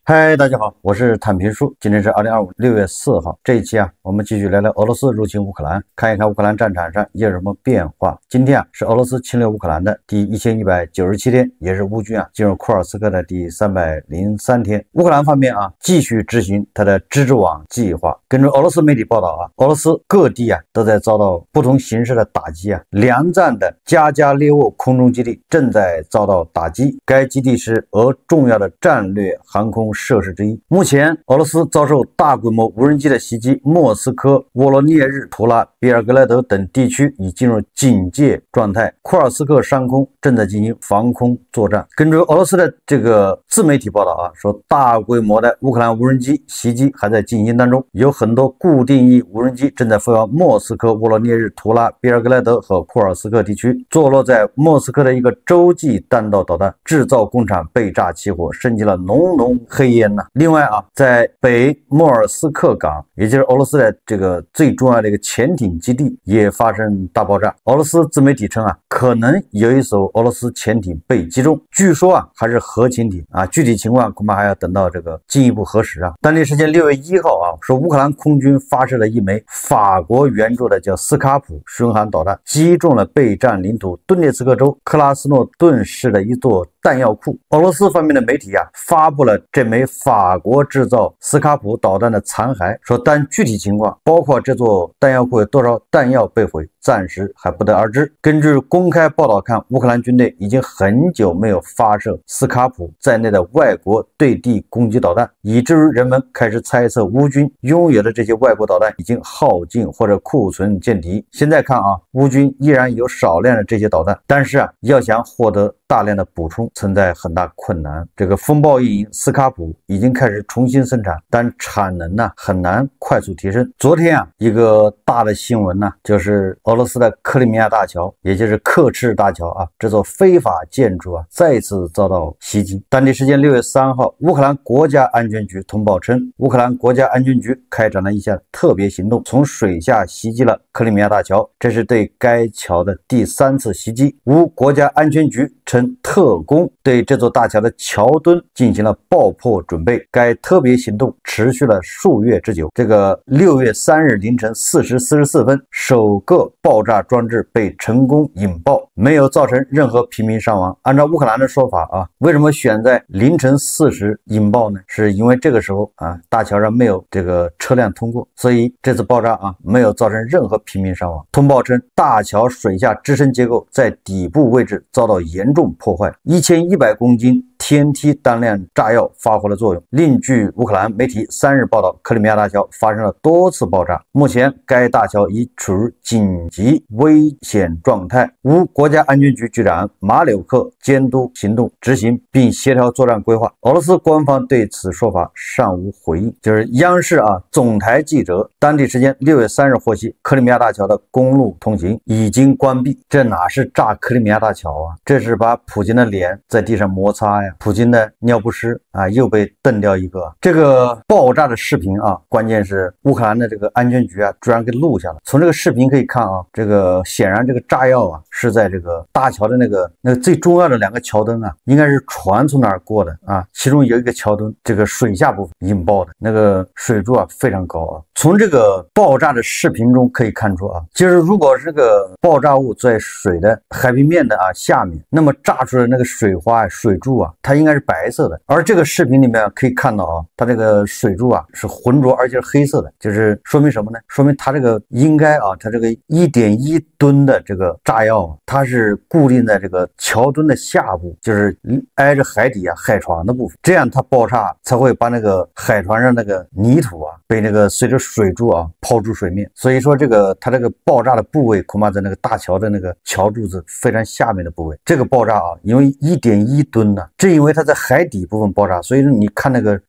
嗨，大家好，我是坦平叔。今天是2025年6月4号，这一期我们继续聊聊俄罗斯入侵乌克兰，看一看乌克兰战场上有什么变化。今天是俄罗斯侵略乌克兰的第1197天，也是乌军进入库尔斯克的第303天。乌克兰方面继续执行它的蜘蛛网计划。根据俄罗斯媒体报道俄罗斯各地都在遭到不同形式的打击两站的加加列沃空中基地正在遭到打击，该基地是俄重要的战略航空设施之一。目前，俄罗斯遭受大规模无人机的袭击，莫斯科、沃罗涅日、图拉、别尔格莱德等地区已进入警戒状态。库尔斯克上空正在进行防空作战。根据俄罗斯的这个自媒体报道说大规模的乌克兰无人机袭击还在进行当中，有很多固定翼无人机正在飞往莫斯科、沃罗涅日、图拉、别尔格莱德和库尔斯克地区。坐落在莫斯科的一个洲际弹道导弹制造工厂被炸起火，升起了浓浓黑烟另外在北莫尔斯克港，也就是俄罗斯的这个最重要的一个潜艇基地也发生大爆炸。俄罗斯自媒体称可能有一艘俄罗斯潜艇被击中，据说还是核潜艇具体情况恐怕还要等到这个进一步核实当地时间6月1号说乌克兰空军发射了一枚法国援助的叫斯卡普巡航导弹，击中了备战领土顿涅茨克州克拉斯诺顿市的一座弹药库。俄罗斯方面的媒体发布了这枚法国制造斯卡普导弹的残骸，说但具体情况包括这座弹药库有多少弹药被毁，暂时还不得而知。根据公开报道看，乌克兰军队已经很久没有发射斯卡普在内的外国对地攻击导弹，以至于人们开始猜测乌军拥有的这些外国导弹已经耗尽或者库存见底。现在看乌军依然有少量的这些导弹，但是要想获得大量的补充存在很大困难。这个风暴一型斯卡普已经开始重新生产，但产能很难快速提升。昨天一个大的新闻就是俄罗斯的克里米亚大桥，也就是克赤大桥这座非法建筑再次遭到袭击。当地时间6月3号，乌克兰国家安全局通报称，乌克兰国家安全局开展了一项特别行动，从水下袭击了克里米亚大桥，这是对该桥的第3次袭击。乌国家安全局称，特工对这座大桥的桥墩进行了爆破准备，该特别行动持续了数月之久。这个6月3日凌晨4时44分，首个爆炸装置被成功引爆，没有造成任何平民伤亡。按照乌克兰的说法为什么选在凌晨4时引爆呢？是因为这个时候大桥上没有这个车辆通过，所以这次爆炸没有造成任何平民伤亡。通报称，大桥水下支撑结构在底部位置遭到严重破坏，1100公斤天梯当量炸药发挥了作用。另据乌克兰媒体3日报道，克里米亚大桥发生了多次爆炸，目前该大桥已处于紧急危险状态。乌国家安全局局长马柳克监督行动执行并协调作战规划。俄罗斯官方对此说法尚无回应。就是央视总台记者当地时间6月3日获悉，克里米亚大桥的公路通行已经关闭。这哪是炸克里米亚大桥这是把普京的脸在地上摩擦普京的尿不湿又被蹬掉一个。这个爆炸的视频关键是乌克兰的这个安全局居然给录下了。从这个视频可以看这个显然这个炸药是在这个大桥的那个最重要的2个桥墩应该是船从哪儿过的其中有一个桥墩这个水下部分引爆的，那个水柱非常高从这个爆炸的视频中可以看出就是如果这个爆炸物在水的海平面的下面，那么炸出来的那个水花水柱它应该是白色的。而这个视频里面可以看到它这个水柱是浑浊而且是黑色的，就是说明什么呢？说明它这个应该它这个1.1吨的这个炸药它是固定在这个桥墩的下部，就是挨着海底海床的部分，这样它爆炸才会把那个海床上那个泥土被那个随着水柱抛出水面。所以说这个它这个爆炸的部位恐怕在那个大桥的那个桥柱子非常下面的部位。这个爆炸因为1.1吨正因为它在海底部分爆炸，所以你看那个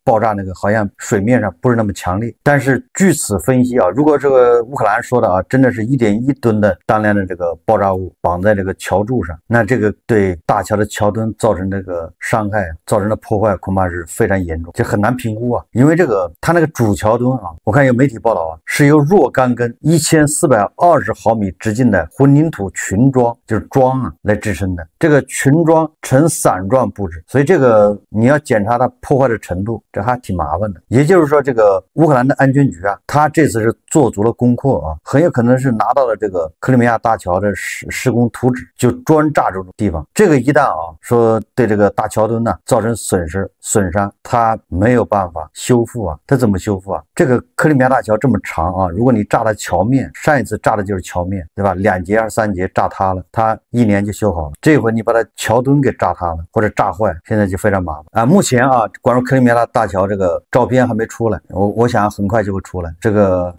爆炸那个好像水面上不是那么强烈。但是据此分析如果这个乌克兰说的真的是1.1吨的当量的这个爆炸物绑在这个桥柱上，那这个对大桥的桥墩造成这个伤害造成的破坏恐怕是非常严重，就很难评估因为这个它那个主桥墩我看有媒体报道是由若干根1420毫米直径的混凝土群桩，就是桩来支撑的。这个群桩呈伞状乱布置，所以这个你要检查它破坏的程度，这还挺麻烦的。也就是说，这个乌克兰的安全局啊，他这次是做足了功课啊，很有可能是拿到了这个克里米亚大桥的施工图纸，就专炸这种地方。这个一旦啊说对这个大桥墩呢造成损伤，它没有办法修复啊，它怎么修复啊？这个克里米亚大桥这么长啊，如果你炸了桥面，上一次炸的就是桥面，对吧？2节还是3节炸塌了，它1年就修好了。这回你把它桥墩给炸塌了或者炸坏，现在就非常麻烦啊。目前啊，关于克里米亚大桥这个照片还没出来，我想很快就会出来。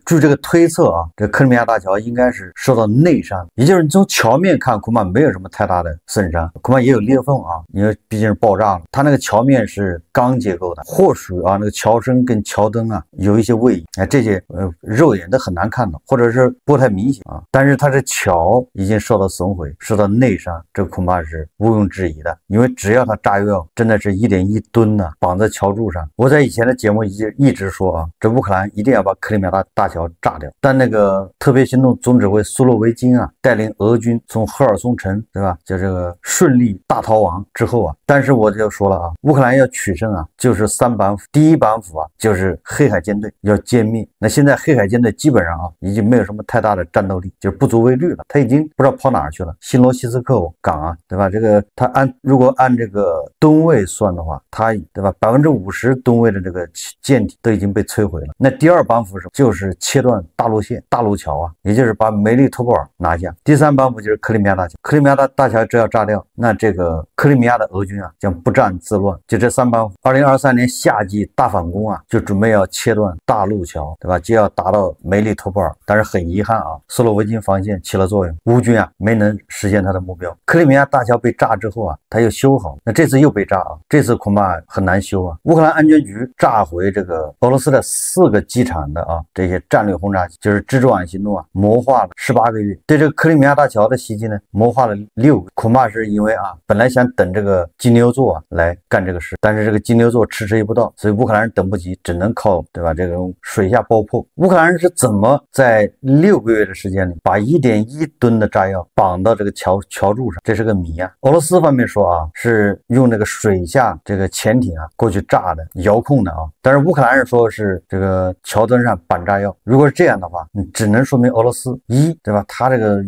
据这个推测啊，这克里米亚大桥应该是受到内伤，也就是你从桥面看恐怕没有什么太大的损伤，恐怕也有裂缝啊，因为毕竟是爆炸了。它那个桥面是钢结构的，或许啊那个桥身跟桥墩啊有一些位移，这些肉眼都很难看到，或者是不太明显啊。但是它这桥已经受到损毁，受到内伤，这恐怕是毋庸置疑的。因为只要它炸药真的是1.1吨呢，绑在桥柱上。我在以前的节目一直说啊，这乌克兰一定要把克里米亚大桥炸掉。但那个特别行动总指挥苏洛维金啊，带领俄军从赫尔松城，对吧？就这个顺利大逃亡之后啊，但是我就说了啊，乌克兰要取胜啊，就是3板斧，第1板斧啊就是黑海舰队要歼灭。那现在黑海舰队基本上啊已经没有什么太大的战斗力，就是不足为虑了，他已经不知道跑哪儿去了。新罗西斯克港啊，对吧？这个他如果按这个吨位算的话，他对吧，50%吨位的这个舰体都已经被摧毁了。那第2板斧就是切断大陆线、大陆桥啊，也就是把梅利托波尔拿下。第3板斧就是克里米亚大桥，克里米亚大桥只要炸掉，那这个克里米亚的俄军啊将不战自乱。就这3板斧，2023年夏季大反攻啊，就准备要切断大陆桥，对吧？就要打到梅利托波尔。但是很遗憾啊，斯洛维金防线起了作用，乌军啊没能实现他的目标。克里米亚大桥被炸之后啊，他又修好，那这次又被炸啊，这次恐怕很难修啊。乌克兰安全局炸毁这个俄罗斯的4个机场的啊这些战略轰炸机，就是蜘蛛网行动啊，谋划了18个月。对这个克里米亚大桥的袭击呢，谋划了6个，恐怕是因为啊，本来想等这个金牛座啊来干这个事，但是这个金牛座迟迟不到，所以乌克兰人等不及，只能靠对吧这个水下爆破。乌克兰人是怎么在6个月的时间里把1.1吨的炸药绑到这个桥柱上？这是个谜啊。俄罗斯方面说啊，是用这个水下这个潜艇啊过去炸的，遥控的啊。但是乌克兰人说是这个桥墩上绑炸药。如果是这样的话，你只能说明俄罗斯对吧，他这个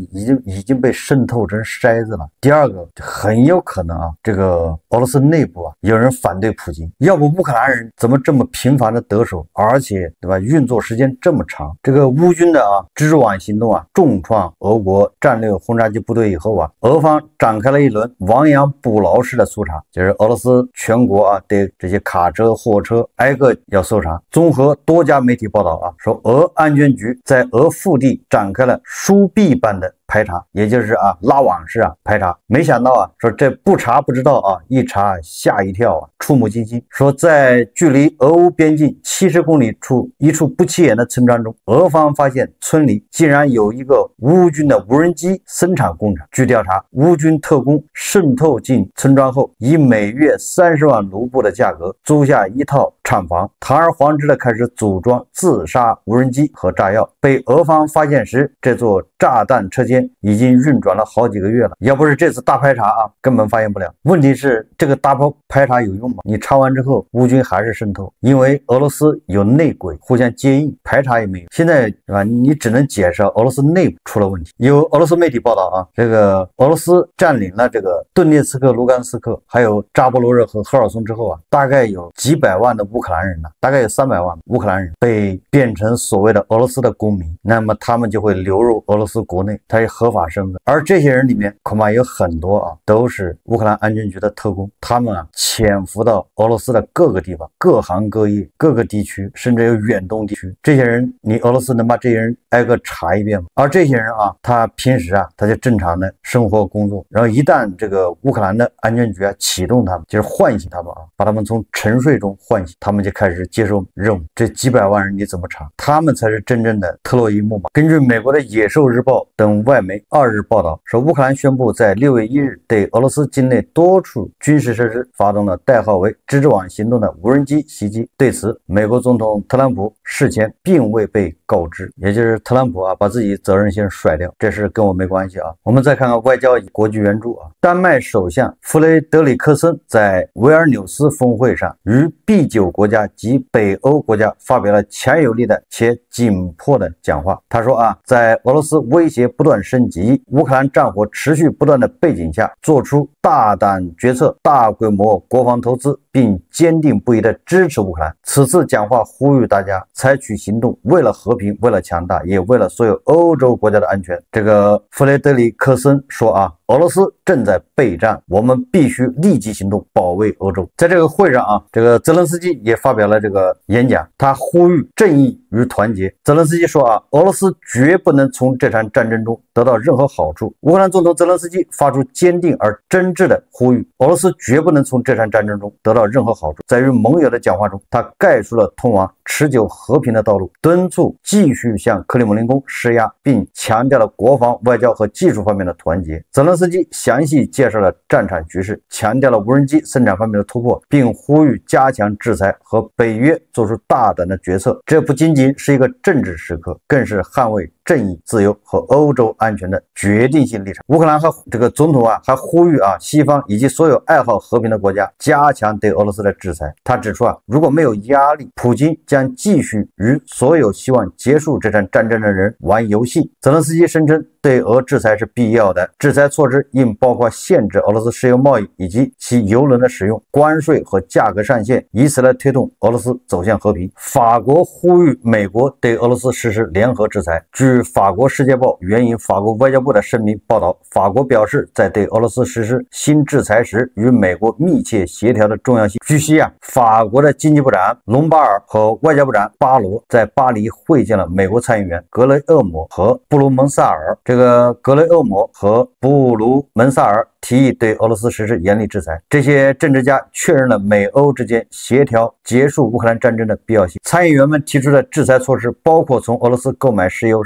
已经被渗透成筛子了。第2个很有可能啊，这个俄罗斯内部啊有人反对普京，要不乌克兰人怎么这么频繁的得手，而且对吧运作时间这么长？这个乌军的啊蜘蛛网行动啊重创俄国战略轰炸机部队以后啊，俄方展开了一轮亡羊补牢式的搜查，就是俄罗斯全国啊对这些卡车、货车挨个要搜查。综合多家媒体报道啊，说俄安全局在俄腹地展开了疏臂般的排查，也就是啊拉网式啊排查。没想到啊，说这不查不知道啊，一查吓一跳啊，触目惊心。说在距离俄乌边境70公里处一处不起眼的村庄中，俄方发现村里竟然有一个乌军的无人机生产工厂。据调查，乌军特工渗透进村庄后，以每月30万卢布的价格租下一套厂房，堂而皇之的开始组装自杀无人机和炸药。被俄方发现时，这座炸弹车间已经运转了好几个月了。要不是这次大排查啊，根本发现不了。问题是这个大排查有用吗？你查完之后，乌军还是渗透，因为俄罗斯有内鬼互相接应，排查也没有。现在对吧？你只能解释俄罗斯内部出了问题。有俄罗斯媒体报道啊，这个俄罗斯占领了这个顿涅茨克、卢甘斯克，还有扎波罗热和赫尔松之后啊，大概有几百万的乌克兰人呢，大概有300万乌克兰人被变成所谓的俄罗斯的公民，那么他们就会流入俄罗斯国内，他有合法身份。而这些人里面恐怕有很多啊，都是乌克兰安全局的特工，他们啊潜伏到俄罗斯的各个地方、各行各业、各个地区，甚至有远东地区。这些人，你俄罗斯能把这些人挨个查一遍吗？而这些人啊，他平时啊，他就正常的生活工作，然后一旦这个乌克兰的安全局啊启动他们，就是唤醒他们啊，把他们从沉睡中唤醒，他们就开始接受任务。这几百万人你怎么查？他们才是真正的特洛伊木马。根据美国的《野兽日报》等外媒2日报道，说乌克兰宣布在6月1日对俄罗斯境内多处军事设施发动了代号为“蜘蛛网行动”的无人机袭击。对此，美国总统特朗普事前并未被告知，也就是特朗普把自己责任先甩掉，这事跟我没关系啊。我们再看看外交与国际援助啊。丹麦首相弗雷德里克森在维尔纽斯峰会上与B9国家及北欧国家发表了强有力的且紧迫的讲话。他说在俄罗斯威胁不断升级、乌克兰战火持续不断的背景下，做出大胆决策，大规模国防投资，并坚定不移地支持乌克兰。此次讲话呼吁大家采取行动，为了和平，为了强大，也为了所有欧洲国家的安全。这个弗雷德里克森说俄罗斯正在备战，我们必须立即行动，保卫欧洲。在这个会上这个泽连斯基也发表了这个演讲，他呼吁正义与团结。泽连斯基说俄罗斯绝不能从这场战争中得到任何好处。乌克兰总统泽连斯基发出坚定而真挚的呼吁，俄罗斯绝不能从这场战争中得到任何好处。在与盟友的讲话中，他概述了通往持久和平的道路，敦促继续向克里姆林宫施压，并强调了国防、外交和技术方面的团结。泽连斯基详细介绍了战场局势，强调了无人机生产方面的突破，并呼吁加强制裁和北约做出大胆的决策。这不仅仅是一个政治时刻，更是捍卫正义、自由和欧洲安全的决定性立场。乌克兰和这个总统还呼吁西方以及所有爱好和平的国家加强对俄罗斯的制裁。他指出如果没有压力，普京将继续与所有希望结束这场战争的人玩游戏。泽连斯基声称对俄制裁是必要的，制裁措施应包括限制俄罗斯石油贸易以及其油轮的使用、关税和价格上限，以此来推动俄罗斯走向和平。法国呼吁美国对俄罗斯实施联合制裁。据法国《世界报》援引法国外交部的声明报道，法国表示在对俄罗斯实施新制裁时与美国密切协调的重要性。据悉法国的经济部长隆巴尔和外交部长巴罗在巴黎会见了美国参议员格雷厄姆和布鲁门萨尔。这个格雷厄姆和布鲁门萨尔提议对俄罗斯实施严厉制裁。这些政治家确认了美欧之间协调结束乌克兰战争的必要性。参议员们提出的制裁措施包括从俄罗斯购买石油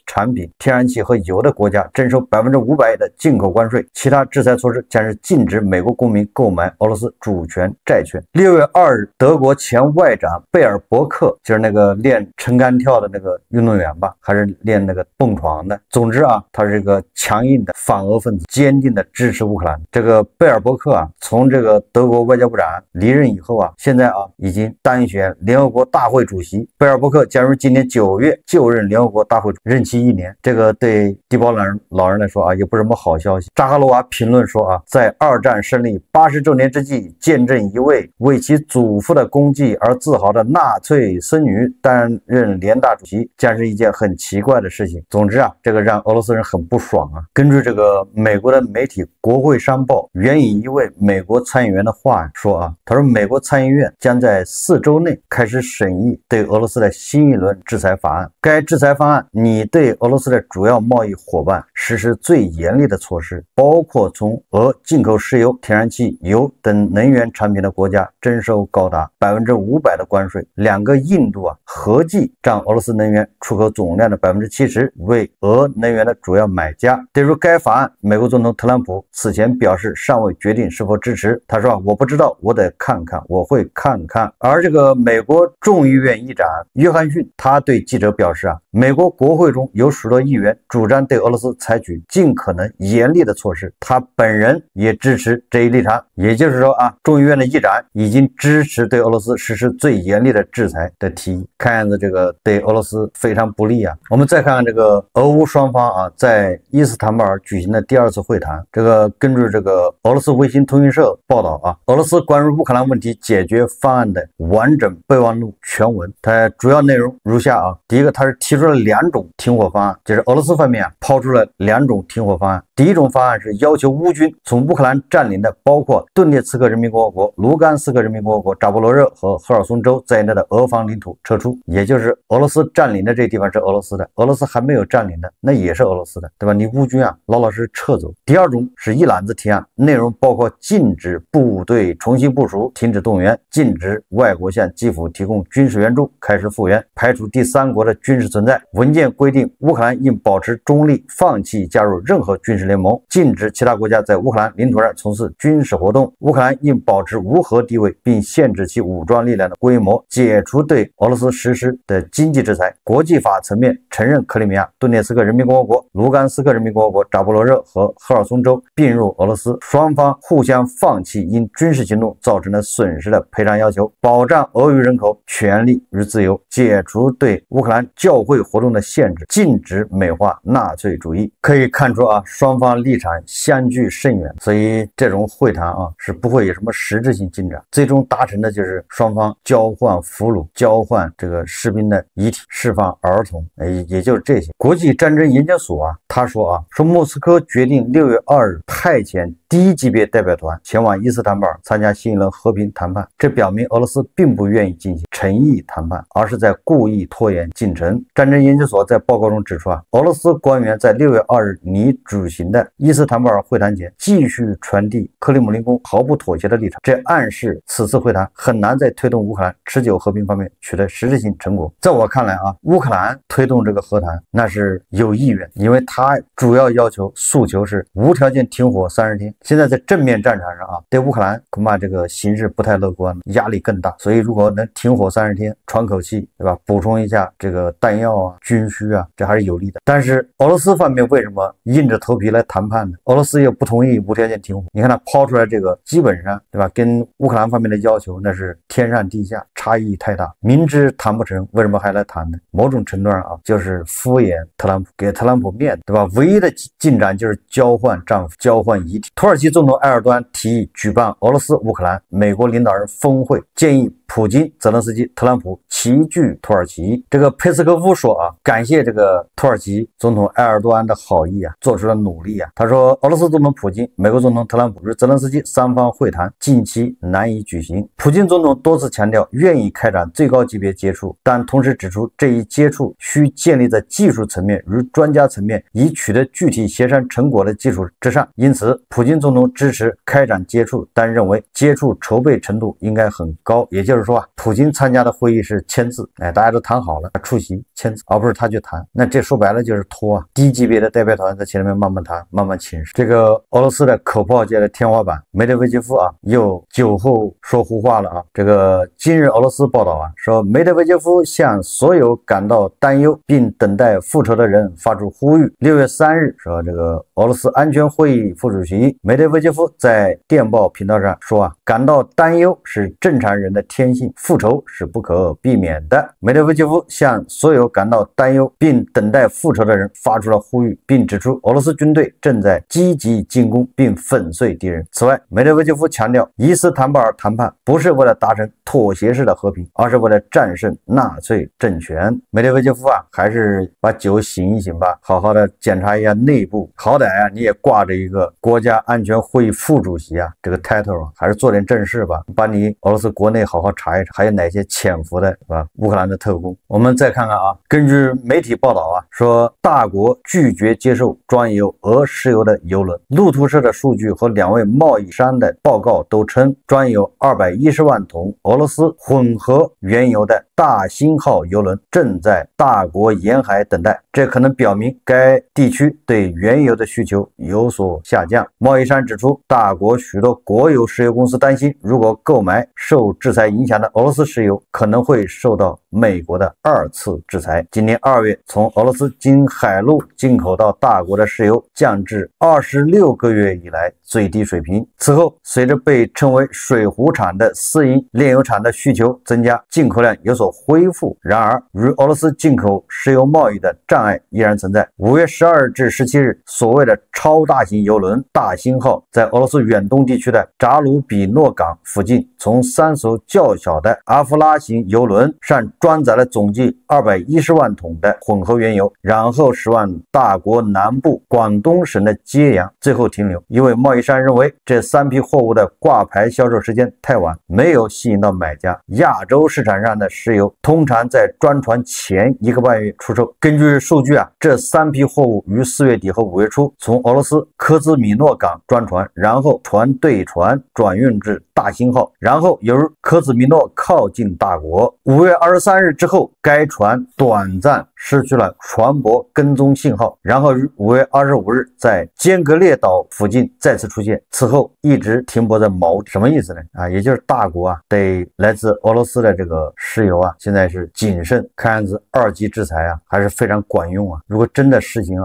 产品、天然气和油的国家征收500%的进口关税。其他制裁措施将是禁止美国公民购买俄罗斯主权债券。6月2日，德国前外长贝尔伯克，就是那个练撑杆跳的那个运动员吧，还是练那个蹦床的，总之他是一个强硬的反俄分子，坚定的支持乌克兰。这个贝尔伯克从这个德国外交部长离任以后现在已经当选联合国大会主席。贝尔伯克将于今年9月就任联合国大会，任期1年。这个对低保老人来说也不是什么好消息。扎哈罗娃评论说在2战胜利80周年之际，见证一位为其祖父的功绩而自豪的纳粹孙女担任联大主席，将是一件很奇怪的事情。总之这个让俄罗斯人很不爽根据这个美国的媒体《国会商报》援引一位美国参议员的话说他说美国参议院将在4周内开始审议对俄罗斯的新一轮制裁法案。该制裁方案拟对俄罗斯的主要贸易伙伴实施最严厉的措施，包括从俄进口石油、天然气、油等能源产品的国家征收高达500%的关税。2个印度合计占俄罗斯能源出口总量的70%，为俄能源的主要买家。对于该法案，美国总统特朗普此前表示尚未决定是否支持。他说我不知道，我得看看，我会看看。而这个美国众议院议长约翰逊他对记者表示美国国会中有许多议员主张对俄罗斯采取尽可能严厉的措施，他本人也支持这一立场。也就是说众议院的议长已经支持对俄罗斯实施最严厉的制裁的提议，看样子这个对俄罗斯非常不利我们再看看这个俄乌双方在伊斯坦布尔举行的第2次会谈。这个根据这个俄罗斯卫星通讯社报道俄罗斯关于乌克兰问题解决方案的完整备忘录全文，它主要内容如下第一个，它是提出了2种停火方案，就是俄罗斯方面抛出了2种停火方案。第一种方案是要求乌军从乌克兰占领的包括顿涅茨克人民共和国、卢甘斯克人民共和国、扎波罗热和赫尔松州在内的俄方领土撤出，也就是俄罗斯占领的这地方是俄罗斯的，俄罗斯还没有占领的那也是俄罗斯的，对吧？你乌军老老实实撤走。第二种是一揽子提案，内容包括禁止部队重新部署、停止动员、禁止外国向基辅提供军事援助、开始复员、排除第三国的军事存在。文件规定，乌克兰应保持中立，放弃加入任何军事联盟，禁止其他国家在乌克兰领土上从事军事活动。乌克兰应保持无核地位，并限制其武装力量的规模，解除对俄罗斯实施的经济制裁。国际法层面承认克里米亚、顿涅茨克人民共和国、卢甘斯克人民共和国、扎波罗热和赫尔松州并入俄罗斯。双方互相放弃因军事行动造成的损失的赔偿要求，保障俄语人口权利与自由，解除对乌克兰教会活动的限制，禁止美化纳粹主义。可以看出啊，双方立场相距甚远，所以这种会谈啊是不会有什么实质性进展。最终达成的就是双方交换俘虏、交换这个士兵的遗体、释放儿童，也就是这些。国际战争研究所啊，他说莫斯科决定6月2日派遣低级别代表团前往伊斯坦布尔参加新一轮和平谈判，这表明俄罗斯并不愿意进行诚意谈判，而是在故意拖延进程。战争研究所在报告中指出俄罗斯官员在6月2日拟举行的伊斯坦布尔会谈前继续传递克里姆林宫毫不妥协的立场，这暗示此次会谈很难在推动乌克兰持久和平方面取得实质性成果。在我看来乌克兰推动这个和谈那是有意愿，因为他主要诉求是无条件停火30天。现在在正面战场上对乌克兰恐怕这个形势不太乐观，压力更大。所以如果能停火30天，喘口气，对吧？补充一下这个弹药军需这还是有利的。但是俄罗斯方面为什么硬着头皮来谈判呢？俄罗斯又不同意无条件停火。你看他抛出来这个，基本上对吧，跟乌克兰方面的要求那是天上地下，差异太大。明知谈不成，为什么还来谈呢？某种程度上就是敷衍特朗普，给特朗普面子，对吧？唯一的进展就是交换丈夫、交换遗体。土耳其总统埃尔多安提议举办俄罗斯、乌克兰、美国领导人峰会，建议普京、泽连斯基、特朗普齐聚土耳其。这个佩斯科夫说感谢这个土耳其总统埃尔多安的好意做出了努力他说俄罗斯总统普京、美国总统特朗普与泽连斯基三方会谈近期难以举行。普京总统多次强调愿意开展最高级别接触，但同时指出这一接触需建立在技术层面与专家层面以取得具体协商成果的基础之上。因此普京总统支持开展接触，但认为接触筹备程度应该很高。也就是说普京参加的会议是签字，大家都谈好了，出席签字，而不是他去谈。那这说白了就是拖低级别的代表团在前面慢慢谈，慢慢请示。这个俄罗斯的口炮界的天花板梅德韦杰夫又酒后说胡话了这个今日俄罗斯报道说梅德韦杰夫向所有感到担忧并等待复仇的人发出呼吁。6月3日说这个俄罗斯安全会议副主席梅德韦杰夫在电报频道上说感到担忧是正常人的天性，复仇是不可避免的。梅德韦杰夫向所有感到担忧并等待复仇的人发出了呼吁，并指出俄罗斯军队正在积极进攻并粉碎敌人。此外，梅德韦杰夫强调，伊斯坦布尔谈判不是为了达成妥协式的和平，而是为了战胜纳粹政权。梅德韦杰夫还是把酒醒一醒吧，好好的检查一下内部，好歹你也挂着一个国家安全会议副主席这个 title 还是做点正事吧，把你俄罗斯国内好好查一查，还有哪些潜伏的乌克兰的特工。我们再看看根据媒体报道说大国拒绝接受装有俄石油的油轮。路透社的数据和2位贸易商的报告都称，装有210万桶俄罗斯混合原油的大兴号油轮正在大国沿海等待，这可能表明该地区对原油的需求有所下降。贸易商指出，大国许多国有石油公司担心，如果购买受制裁影响的俄罗斯石油，可能会受到美国的2次制裁。今年2月，从俄罗斯经海路进口到大国的石油降至26个月以来最低水平。此后，随着被称为水壶厂的私营炼油厂的需求增加，进口量有所恢复。然而，与俄罗斯进口石油贸易的障碍依然存在。5月12日至17日，所谓的超大型油轮大兴号在俄罗斯远东地区的扎卢比诺港附近从3艘较较小的阿夫拉型油轮上装载了总计210万桶的混合原油，然后驶往大国南部广东省的揭阳，最后停留。因为贸易商认为这3批货物的挂牌销售时间太晚，没有吸引到买家。亚洲市场上的石油通常在装船前1个半月出售。根据数据这3批货物于4月底和5月初从俄罗斯科兹米诺港装船，然后船对船转运至大兴号，然后由科兹米诺靠近大国。5月23日之后，该船短暂失去了船舶跟踪信号，然后于5月25日在尖阁列岛附近再次出现，此后一直停泊在锚地。什么意思呢？也就是大国对来自俄罗斯的这个石油现在是谨慎，看样子2级制裁还是非常管用如果真的实行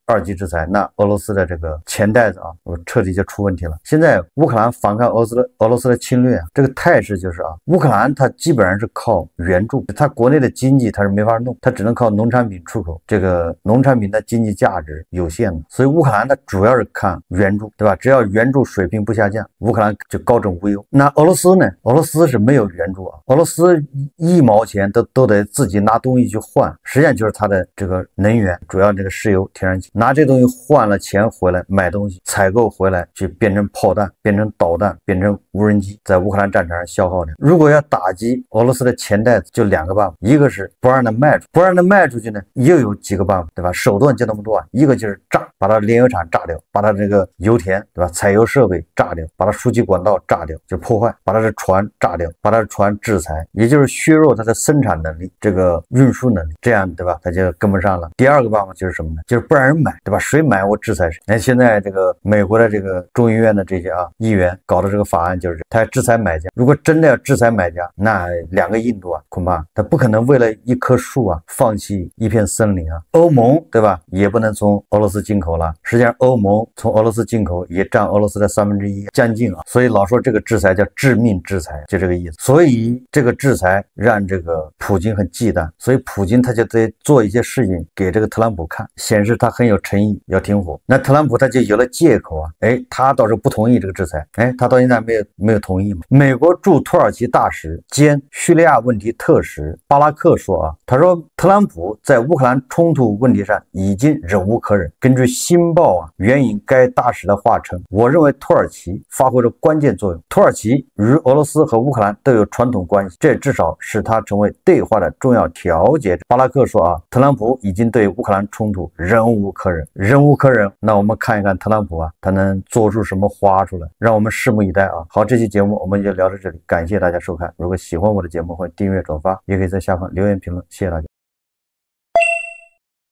二级制裁，那俄罗斯的这个钱袋子彻底就出问题了。现在乌克兰反抗俄罗斯的侵略这个态势就是乌克兰它基本上是靠援助，它国内的经济它是没法弄，它只能靠农产品出口，这个农产品的经济价值有限的，所以乌克兰它主要是看援助，对吧？只要援助水平不下降，乌克兰就高枕无忧。那俄罗斯呢？俄罗斯是没有援助俄罗斯1毛钱都得自己拿东西去换，实际上就是它的这个能源，主要这个石油、天然气，拿这东西换了钱回来买东西，采购回来去变成炮弹、变成导弹、变成无人机，在乌克兰战场上消耗的。如果要打击俄罗斯的钱袋子，就2个办法，一个是不让它卖出，不让它卖出去呢，又有几个办法，对吧？手段就那么多一个就是炸，把它炼油厂炸掉，把它这个油田，对吧？采油设备炸掉，把它输气管道炸掉，就破坏，把它的船炸掉，把它的船制裁，也就是削弱它的生产能力，这个运输能力，这样对吧？它就跟不上了。第2个办法就是什么呢？就是不让人买，对吧？谁买我制裁谁。现在这个美国的这个众议院的这些议员搞的这个法案就是他要制裁买家。如果真的要制裁买家，那2个印度恐怕他不可能为了一棵树放弃一片森林欧盟对吧？也不能从俄罗斯进口了。实际上欧盟从俄罗斯进口也占俄罗斯的1/3将近所以老说这个制裁叫致命制裁，就这个意思。所以这个制裁让这个普京很忌惮，所以普京他就得做一些事情给这个特朗普看，显示他很有诚意要停火。那特朗普他就有了借口他倒是不同意这个制裁，他到现在没有同意嘛。美国驻土耳其大使兼叙利亚问题特使巴拉克说他说特朗普在乌克兰冲突问题上已经忍无可忍。根据新报援引该大使的话称，我认为土耳其发挥了关键作用，土耳其与俄罗斯和乌克兰都有传统关系，这至少使它成为对话的重要调解者。巴拉克说特朗普已经对乌克兰冲突忍无可忍，忍无可忍。那我们看一看特朗普他能做出什么花出来，让我们拭目以待好，这期节目我们就聊到这里，感谢大家收看。如果喜欢我的节目，欢迎订阅转发，也可以在下方留言评论，谢谢大家。